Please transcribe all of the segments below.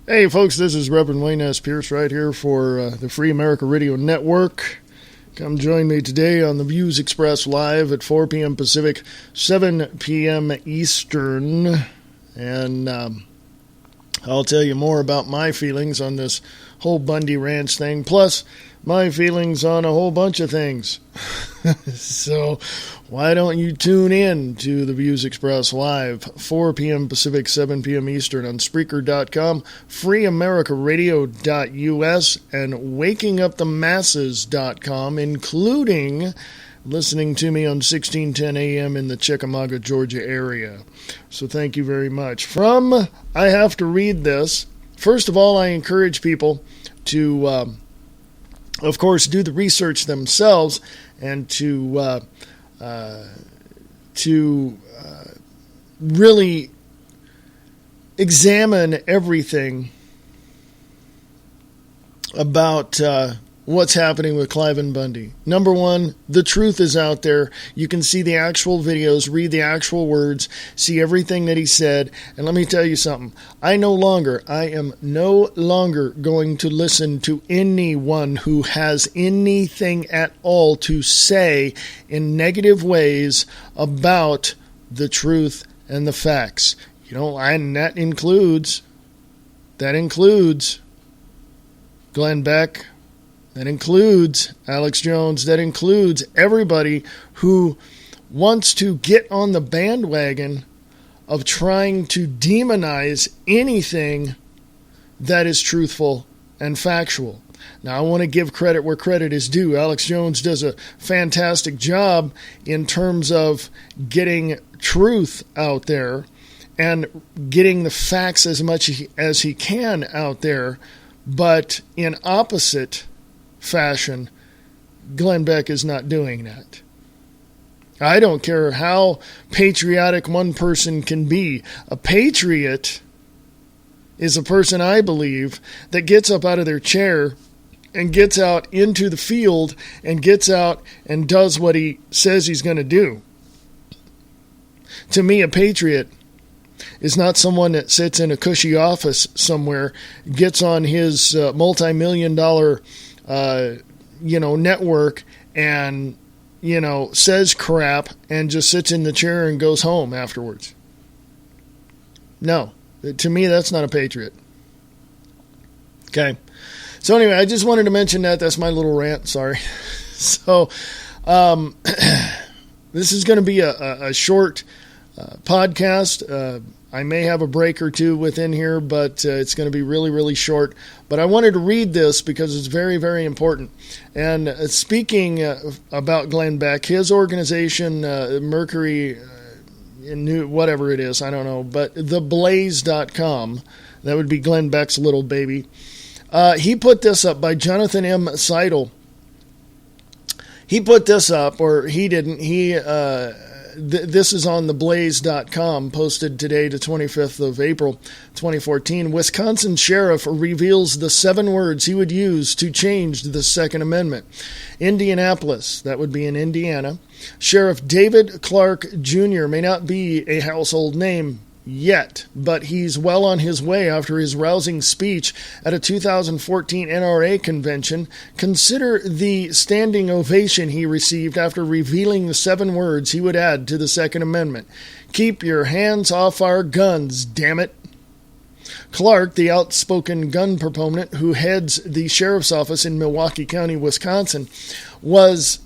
Hey folks, this is Reverend Wayne S. Pierce right here for the Free America Radio Network. Come join me today on the Views Express live at 4 p.m. Pacific, 7 p.m. Eastern. And I'll tell you more about my feelings on this whole Bundy Ranch thing, plus my feelings on a whole bunch of things. So why don't you tune in to the Views Express live, 4 p.m. Pacific, 7 p.m. Eastern on Spreaker.com, freeamericaradio.us, and wakingupthemasses.com, including listening to me on 1610 a.m. in the Chickamauga, Georgia area. So thank you very much. I have to read this. First of all, I encourage people to, of course, do the research themselves and to really examine everything about what's happening with Cliven Bundy. Number one, the truth is out there. You can see the actual videos, read the actual words, see everything that he said. And let me tell you something. I am no longer going to listen to anyone who has anything at all to say in negative ways about the truth and the facts. And that includes Glenn Beck. That includes Alex Jones. That includes everybody who wants to get on the bandwagon of trying to demonize anything that is truthful and factual. Now, I want to give credit where credit is due. Alex Jones does a fantastic job in terms of getting truth out there and getting the facts as much as he can out there. But in opposite fashion, Glenn Beck is not doing that. I don't care how patriotic one person can be. A patriot is a person, I believe, that gets up out of their chair and gets out into the field and gets out and does what he says he's going to do. To me, a patriot is not someone that sits in a cushy office somewhere, gets on his multi-million-dollar network and, says crap and just sits in the chair and goes home afterwards. No, to me, that's not a patriot. Okay. So anyway, I just wanted to mention that. That's my little rant. Sorry. So, this is going to be a short podcast. I may have a break or two within here, but it's going to be really, really short. But I wanted to read this because it's very, very important. And speaking about Glenn Beck, his organization, Mercury, whatever it is, I don't know, but theblaze.com, that would be Glenn Beck's little baby. He put this up by Jonathan M. Seidel. He put this up, or he didn't. This is on theblaze.com, posted today, the 25th of April, 2014. Wisconsin sheriff reveals the 7 words he would use to change the Second Amendment. Indianapolis, that would be in Indiana. Sheriff David Clark Jr. may not be a household name yet, but he's well on his way after his rousing speech at a 2014 NRA convention. Consider the standing ovation he received after revealing the 7 words he would add to the Second Amendment. Keep your hands off our guns, damn it. Clark, the outspoken gun proponent who heads the sheriff's office in Milwaukee County, Wisconsin, was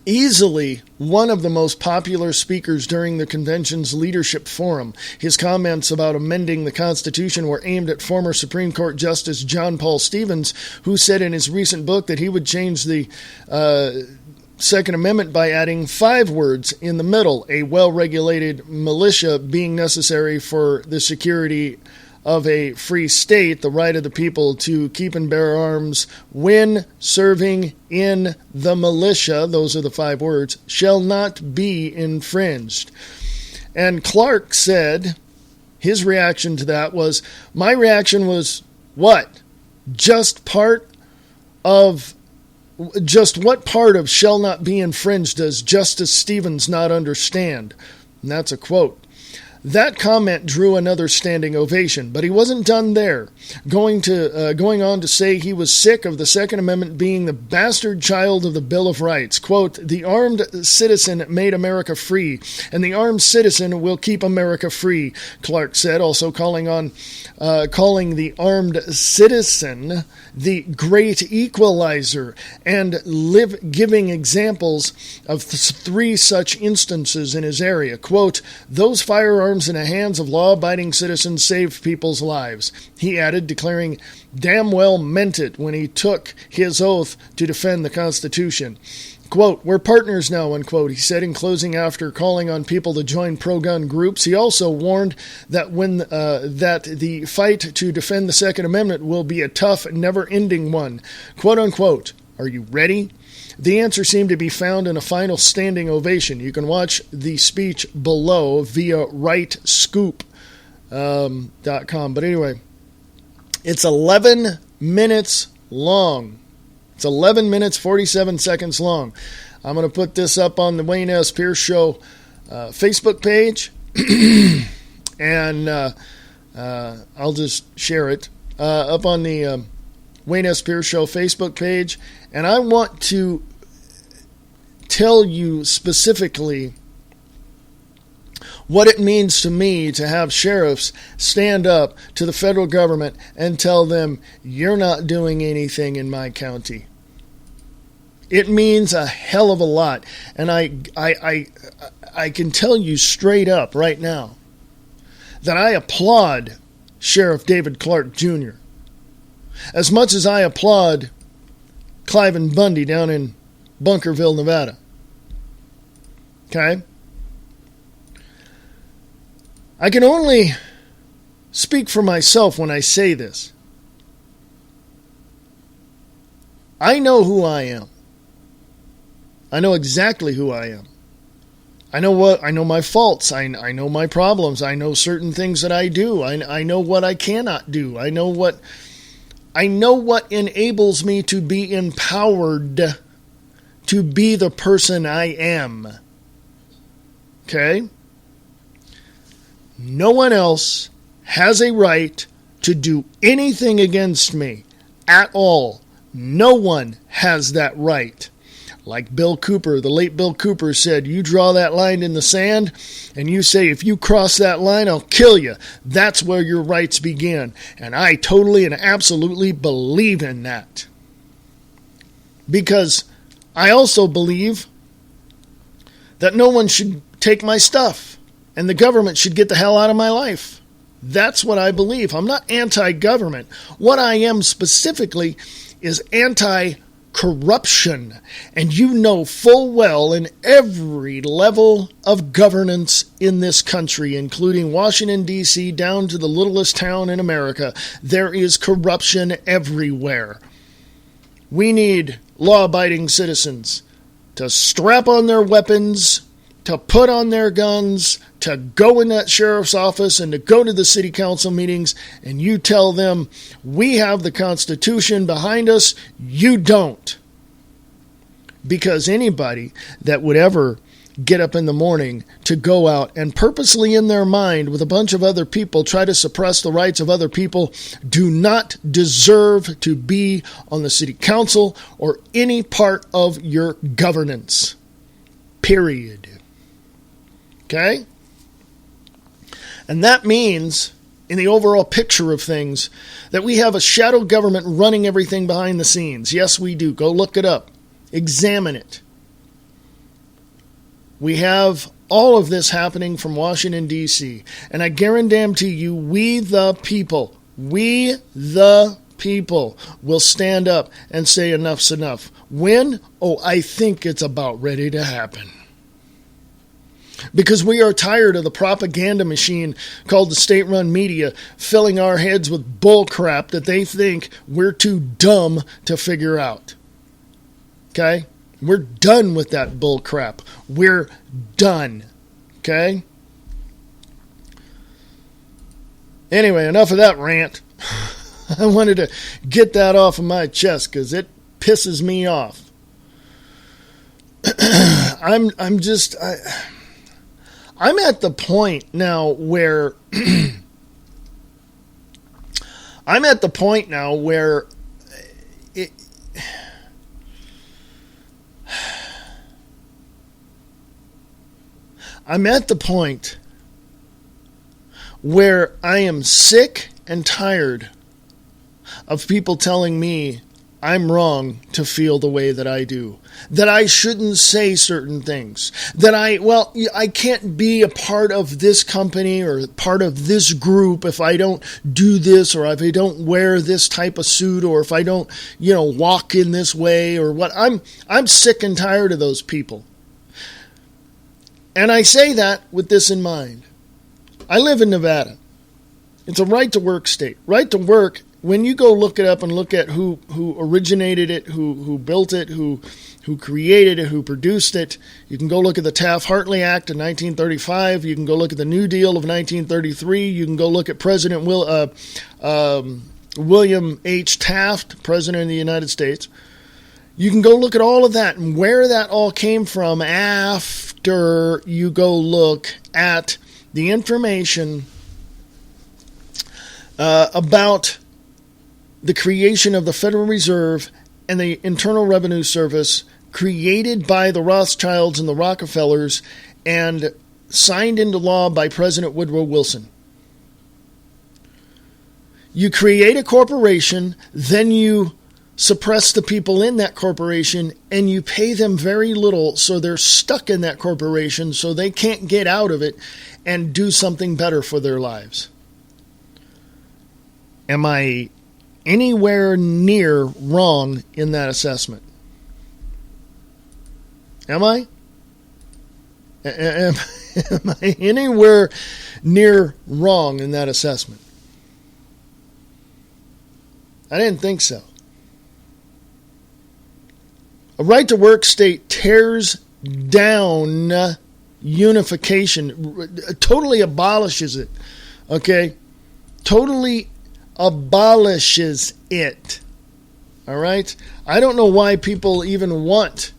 easily one of the most popular speakers during the convention's leadership forum. His comments about amending the Constitution were aimed at former Supreme Court Justice John Paul Stevens, who said in his recent book that he would change the Second Amendment by adding 5 words in the middle, a well-regulated militia being necessary for the security of a free state, the right of the people to keep and bear arms when serving in the militia, those are the 5 words, shall not be infringed. And Clark said his reaction to that was, my reaction was, what? Just what part of shall not be infringed does Justice Stevens not understand? And that's a quote. That comment drew another standing ovation, but he wasn't done there, going on to say he was sick of the Second Amendment being the bastard child of the Bill of Rights. Quote, "The armed citizen made America free, and the armed citizen will keep America free," Clark said, also calling the armed citizen the great equalizer, and giving examples of three such instances in his area. Quote, "Those firearms in the hands of law-abiding citizens saved people's lives," he added, declaring damn well meant it when he took his oath to defend the Constitution. Quote, "We're partners now," unquote, he said in closing after calling on people to join pro-gun groups. He also warned that that the fight to defend the Second Amendment will be a tough, never-ending one. Quote, unquote, "Are you ready?" The answer seemed to be found in a final standing ovation. You can watch the speech below via rightscoop.com. But anyway, it's 11 minutes long. It's 11 minutes, 47 seconds long. I'm going to put this up on the Wayne S. Pierce Show Facebook page, and I'll just share it up on the Wayne S. Pierce Show Facebook page. And I want to tell you specifically what it means to me to have sheriffs stand up to the federal government and tell them, "You're not doing anything in my county." It means a hell of a lot. And I can tell you straight up right now that I applaud Sheriff David Clark Jr. as much as I applaud Cliven Bundy down in Bunkerville, Nevada. Okay? I can only speak for myself when I say this. I know who I am. I know exactly who I am. I know my faults. I know my problems. I know certain things that I do. I know what I cannot do. I know what enables me to be empowered to be the person I am. Okay? No one else has a right to do anything against me at all. No one has that right. Like Bill Cooper, the late Bill Cooper said, you draw that line in the sand and you say, if you cross that line, I'll kill you. That's where your rights begin. And I totally and absolutely believe in that. Because I also believe that no one should take my stuff and the government should get the hell out of my life. That's what I believe. I'm not anti-government. What I am specifically is anti-corruption. And you know full well in every level of governance in this country, including Washington, D.C., down to the littlest town in America, there is corruption everywhere. We need law-abiding citizens to strap on their weapons, to put on their guns, to go in that sheriff's office and to go to the city council meetings, and you tell them, we have the Constitution behind us, you don't. Because anybody that would ever get up in the morning to go out and purposely in their mind with a bunch of other people try to suppress the rights of other people do not deserve to be on the city council or any part of your governance. Period. Okay? And that means, in the overall picture of things, that we have a shadow government running everything behind the scenes. Yes, we do. Go look it up. Examine it. We have all of this happening from Washington, D.C. And I guarantee you, we the people will stand up and say enough's enough. When? Oh, I think it's about ready to happen. Because we are tired of the propaganda machine called the state-run media filling our heads with bull crap that they think we're too dumb to figure out. Okay? We're done with that bull crap. We're done. Okay? Anyway, enough of that rant. I wanted to get that off of my chest because it pisses me off. I'm at the point now where it, I'm at the point where I am sick and tired of people telling me I'm wrong to feel the way that I do, that I shouldn't say certain things, that I can't be a part of this company or part of this group if I don't do this, or if I don't wear this type of suit, or if I don't, walk in this way, or what. I'm sick and tired of those people. And I say that with this in mind. I live in Nevada. It's a right to work state. Right to work, when you go look it up and look at who originated it, who built it, who created it, who produced it, you can go look at the Taft-Hartley Act of 1935. You can go look at the New Deal of 1933. You can go look at President William H. Taft, President of the United States. You can go look at all of that and where that all came from after you go look at the information about the creation of the Federal Reserve and the Internal Revenue Service, created by the Rothschilds and the Rockefellers and signed into law by President Woodrow Wilson. You create a corporation, then you suppress the people in that corporation, and you pay them very little, so they're stuck in that corporation, so they can't get out of it and do something better for their lives. Am I anywhere near wrong in that assessment? Am I? Am I anywhere near wrong in that assessment? I didn't think so. A right-to-work state tears down unification, totally abolishes it, okay? Totally abolishes it, all right? I don't know why people even want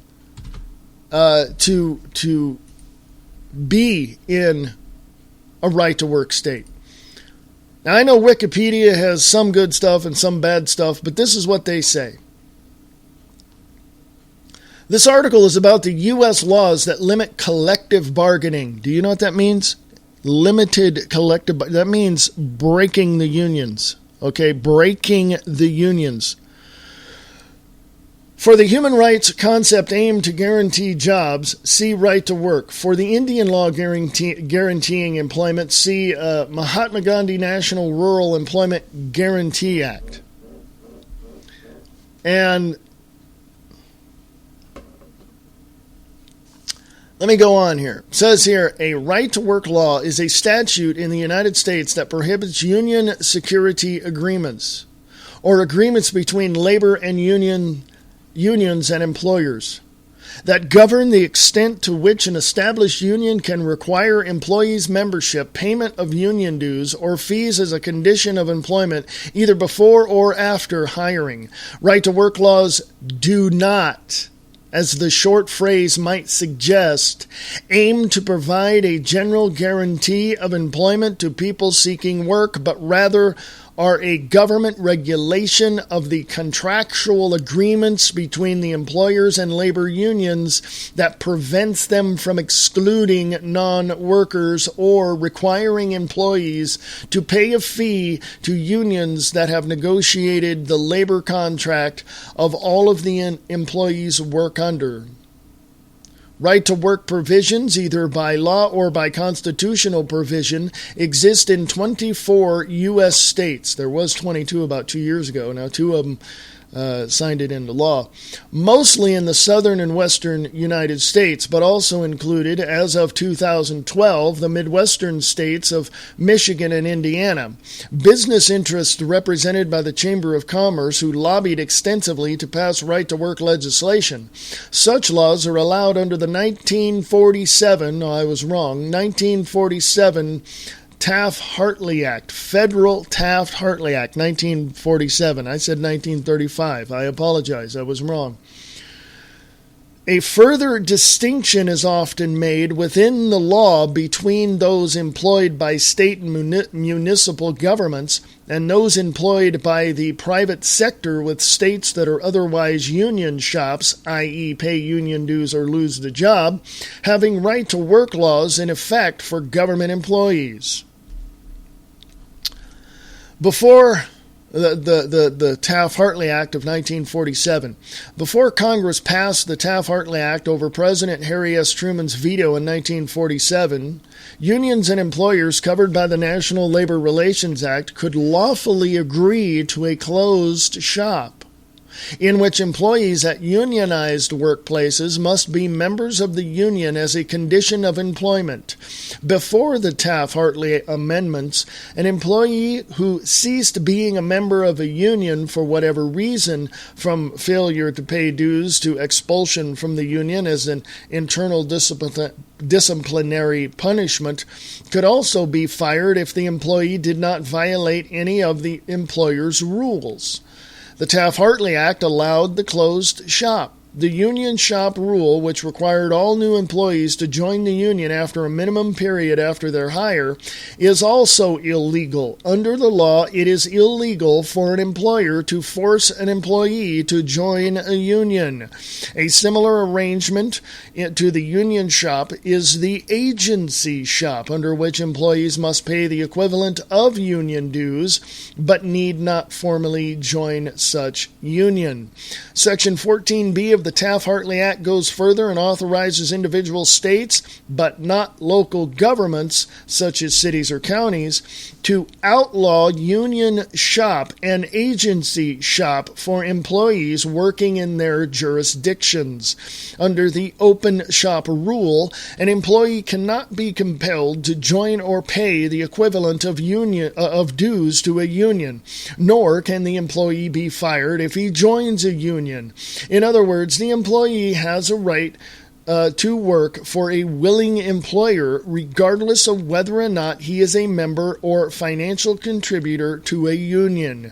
to be in a right-to-work state. Now, I know Wikipedia has some good stuff and some bad stuff, but this is what they say. This article is about the U.S. laws that limit collective bargaining. Do you know what that means? Limited collective, that means breaking the unions. Okay, breaking the unions. For the human rights concept aimed to guarantee jobs, see right to work. For the Indian law guaranteeing employment, see Mahatma Gandhi National Rural Employment Guarantee Act. And let me go on here. It says here, a right-to-work law is a statute in the United States that prohibits union security agreements or agreements between labor and unions and employers that govern the extent to which an established union can require employees' membership, payment of union dues, or fees as a condition of employment, either before or after hiring. Right-to-work laws do not, as the short phrase might suggest, aim to provide a general guarantee of employment to people seeking work, but rather are a government regulation of the contractual agreements between the employers and labor unions that prevents them from excluding non-workers or requiring employees to pay a fee to unions that have negotiated the labor contract of all of the employees work under. Right-to-work provisions, either by law or by constitutional provision, exist in 24 U.S. states. There was 22 about 2 years ago. Now 2 of them signed it into law. Mostly in the southern and western United States, but also included, as of 2012, the Midwestern states of Michigan and Indiana. Business interests represented by the Chamber of Commerce, who lobbied extensively to pass right-to-work legislation. Such laws are allowed under the 1947 Taft-Hartley Act, Federal Taft-Hartley Act, 1947. I said 1935. I apologize. I was wrong. A further distinction is often made within the law between those employed by state and municipal governments and those employed by the private sector with states that are otherwise union shops, i.e. pay union dues or lose the job, having right-to-work laws in effect for government employees. Before the Taft-Hartley Act of 1947. Before Congress passed the Taft-Hartley Act over President Harry S. Truman's veto in 1947, unions and employers covered by the National Labor Relations Act could lawfully agree to a closed shop, in which employees at unionized workplaces must be members of the union as a condition of employment. Before the Taft-Hartley amendments, an employee who ceased being a member of a union for whatever reason, from failure to pay dues to expulsion from the union as an internal disciplinary punishment, could also be fired if the employee did not violate any of the employer's rules. The Taft-Hartley Act allowed the closed shop. The union shop rule, which required all new employees to join the union after a minimum period after their hire, is also illegal. Under the law, it is illegal for an employer to force an employee to join a union. A similar arrangement to the union shop is the agency shop, under which employees must pay the equivalent of union dues, but need not formally join such union. Section 14B of the Taft-Hartley Act goes further and authorizes individual states, but not local governments, such as cities or counties, to outlaw union shop and agency shop for employees working in their jurisdictions. Under the open shop rule, an employee cannot be compelled to join or pay the equivalent of dues to a union, nor can the employee be fired if he joins a union. In other words, the employee has a right to work for a willing employer, regardless of whether or not he is a member or financial contributor to a union.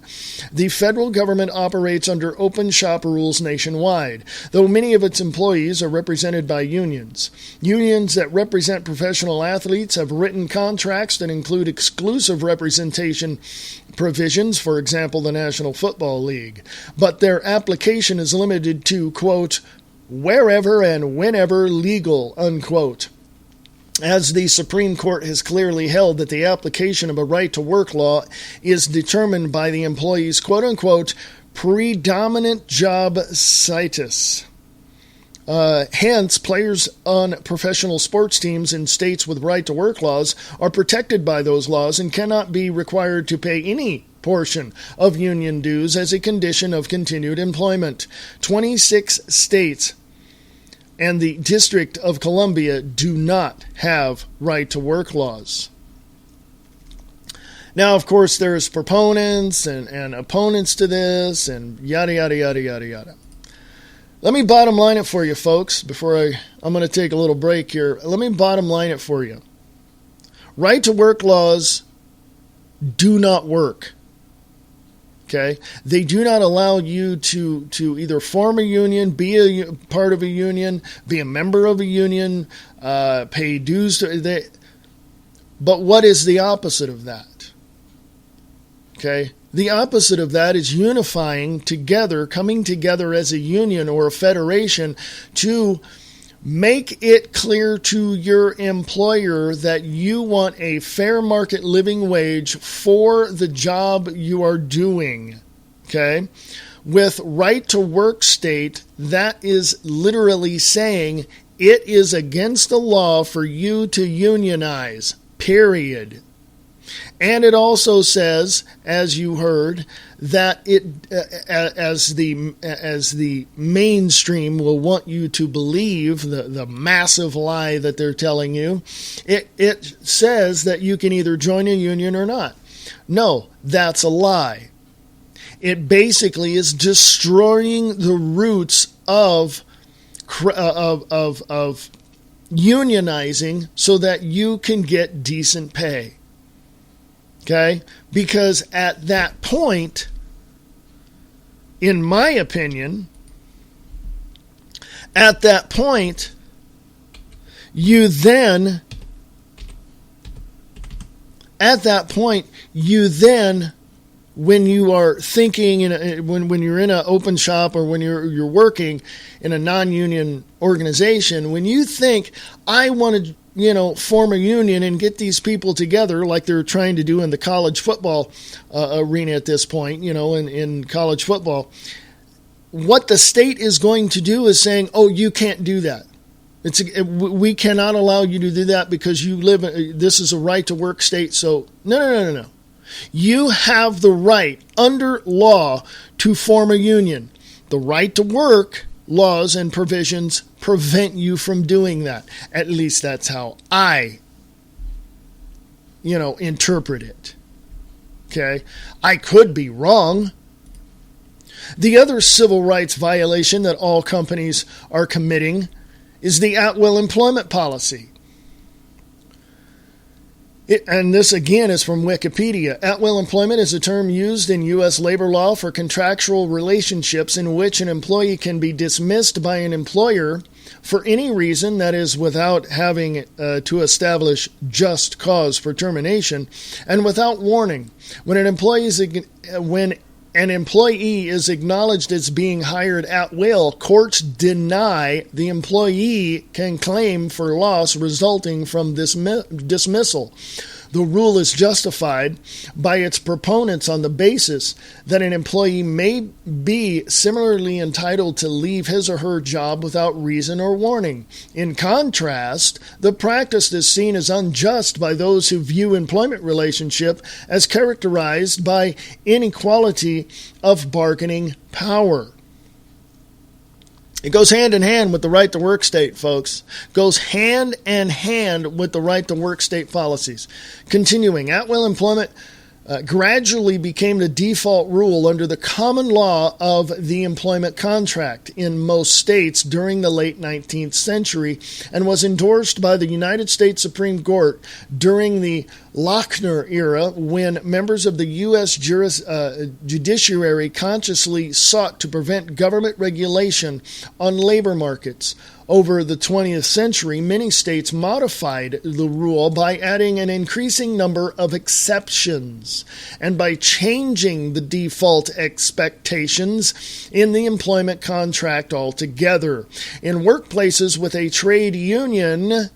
The federal government operates under open shop rules nationwide, though many of its employees are represented by unions. Unions that represent professional athletes have written contracts that include exclusive representation provisions, for example, the National Football League, but their application is limited to, quote, wherever and whenever legal, unquote. As the Supreme Court has clearly held that the application of a right-to-work law is determined by the employee's, quote-unquote, predominant job status. Hence, players on professional sports teams in states with right-to-work laws are protected by those laws and cannot be required to pay any portion of union dues as a condition of continued employment. 26 states and the District of Columbia do not have right-to-work laws. Now, of course, there's proponents and opponents to this and yada, yada, yada, yada, yada. Let me bottom line it for you, folks, before I'm going to take a little break here. Let me bottom line it for you. Right-to-work laws do not work. Okay? They do not allow you to either form a union, be a part of a union, be a member of a union, pay dues. But what is the opposite of that? Okay? The opposite of that is unifying together, coming together as a union or a federation to make it clear to your employer that you want a fair market living wage for the job you are doing. Okay? With right to work state, that is literally saying it is against the law for you to unionize. Period. And it also says, as you heard, that it, as the mainstream will want you to believe, the massive lie that they're telling you, it says that you can either join a union or not. No, that's a lie. It basically is destroying the roots of unionizing so that you can get decent pay. Okay? Because at that point, in my opinion, At that point, you then, when you are thinking, when you're in an open shop or when you're working in a non-union organization, when you think, I want to form a union and get these people together like they're trying to do in the college football arena at this point, in college football, what the state is going to do is saying, oh, you can't do that. We cannot allow you to do that because this is a right to work state. So no. You have the right under law to form a union. The right to work laws and provisions prevent you from doing that. At least that's how I, interpret it. Okay? I could be wrong. The other civil rights violation that all companies are committing is the at-will employment policy. And this, again, is from Wikipedia. At-will employment is a term used in U.S. labor law for contractual relationships in which an employee can be dismissed by an employer for any reason, that is, without having to establish just cause for termination, and without warning. When an employee is acknowledged as being hired at will, courts deny the employee can claim for loss resulting from dismissal. The rule is justified by its proponents on the basis that an employee may be similarly entitled to leave his or her job without reason or warning. In contrast, the practice is seen as unjust by those who view employment relationship as characterized by inequality of bargaining power. It goes hand in hand with the right to work state, folks. Goes hand in hand with the right to work state policies. Continuing, at-will employment gradually became the default rule under the common law of the employment contract in most states during the late 19th century and was endorsed by the United States Supreme Court during the Lochner era when members of the U.S. judiciary consciously sought to prevent government regulation on labor markets. Over the 20th century, many states modified the rule by adding an increasing number of exceptions and by changing the default expectations in the employment contract altogether. In workplaces with a trade union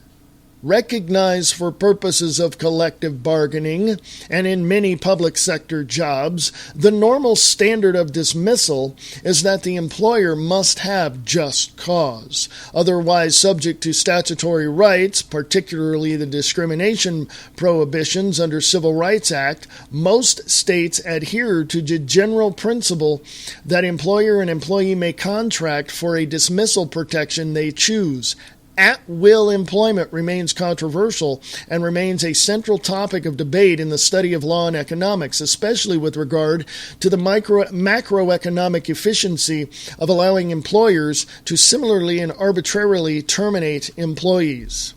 recognized for purposes of collective bargaining, and in many public sector jobs, the normal standard of dismissal is that the employer must have just cause. Otherwise, subject to statutory rights, particularly the discrimination prohibitions under Civil Rights Act, most states adhere to the general principle that employer and employee may contract for a dismissal protection they choose. At-will employment remains controversial and remains a central topic of debate in the study of law and economics, especially with regard to the macroeconomic efficiency of allowing employers to similarly and arbitrarily terminate employees.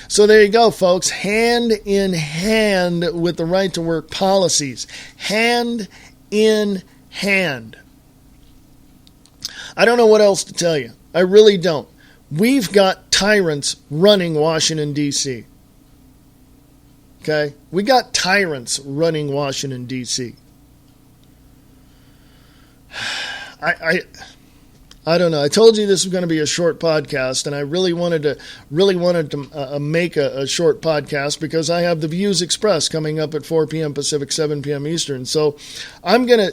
So there you go, folks. Hand in hand with the right to work policies. Hand in hand. I don't know what else to tell you. I really don't. We've got tyrants running Washington, D.C. Okay? We got tyrants running Washington, D.C. I don't know. I told you this was going to be a short podcast, and I really wanted to make a short podcast because I have the Views Express coming up at 4 p.m. Pacific, 7 p.m. Eastern. So I'm gonna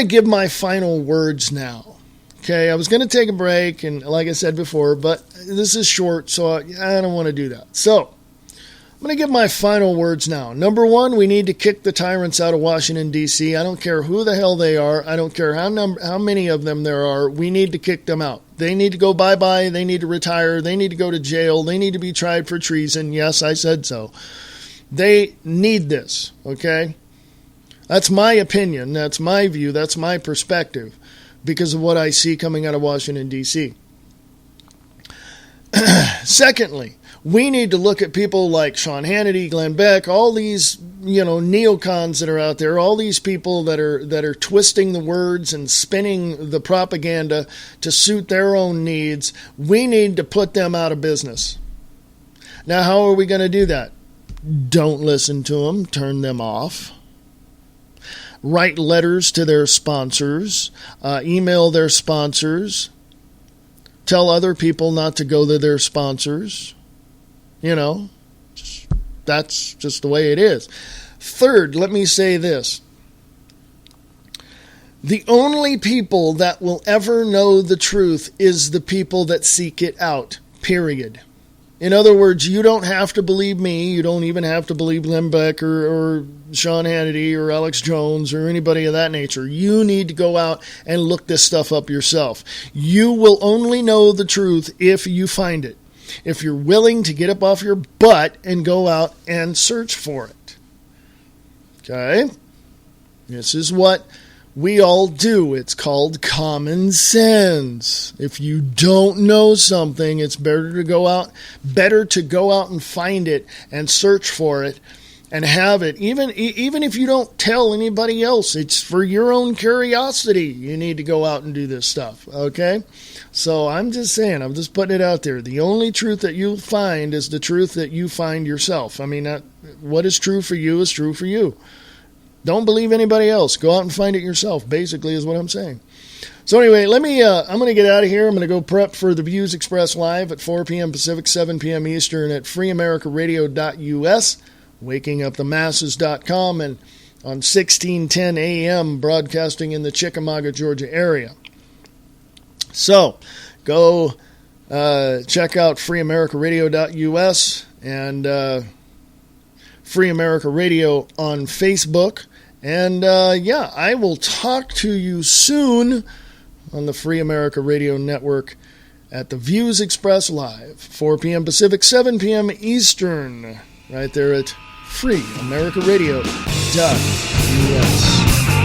give my final words now. Okay, I was going to take a break, and like I said before, but this is short, so I don't want to do that. So, I'm going to give my final words now. Number one, we need to kick the tyrants out of Washington, D.C. I don't care who the hell they are. I don't care how many of them there are. We need to kick them out. They need to go bye-bye. They need to retire. They need to go to jail. They need to be tried for treason. Yes, I said so. They need this, okay? That's my opinion. That's my view. That's my perspective, because of what I see coming out of Washington, D.C. Secondly, we need to look at people like Sean Hannity, Glenn Beck, all these neocons that are out there, all these people that are twisting the words and spinning the propaganda to suit their own needs, we need to put them out of business. Now, how are we going to do that? Don't listen to them. Turn them off. Write letters to their sponsors. Email their sponsors. Tell other people not to go to their sponsors. That's just the way it is. Third, let me say this. The only people that will ever know the truth is the people that seek it out, period. In other words, you don't have to believe me. You don't even have to believe Glenn Beck or Sean Hannity or Alex Jones or anybody of that nature. You need to go out and look this stuff up yourself. You will only know the truth if you find it. If you're willing to get up off your butt and go out and search for it. Okay? This is what we all do. It's called common sense. If you don't know something, it's better to go out and find it and search for it and have it. Even if you don't tell anybody else, it's for your own curiosity. You need to go out and do this stuff. Okay? So I'm just saying, I'm just putting it out there. The only truth that you'll find is the truth that you find yourself. I mean, what is true for you is true for you. Don't believe anybody else. Go out and find it yourself, basically, is what I'm saying. So anyway, I'm going to get out of here. I'm going to go prep for the Views Express Live at 4 p.m. Pacific, 7 p.m. Eastern at freeamericaradio.us, wakingupthemasses.com, and on 1610 a.m. broadcasting in the Chickamauga, Georgia area. So, go check out freeamericaradio.us and Free America Radio on Facebook. And I will talk to you soon on the Free America Radio Network at the Views Express Live, 4 p.m. Pacific, 7 p.m. Eastern, right there at freeamericaradio.us.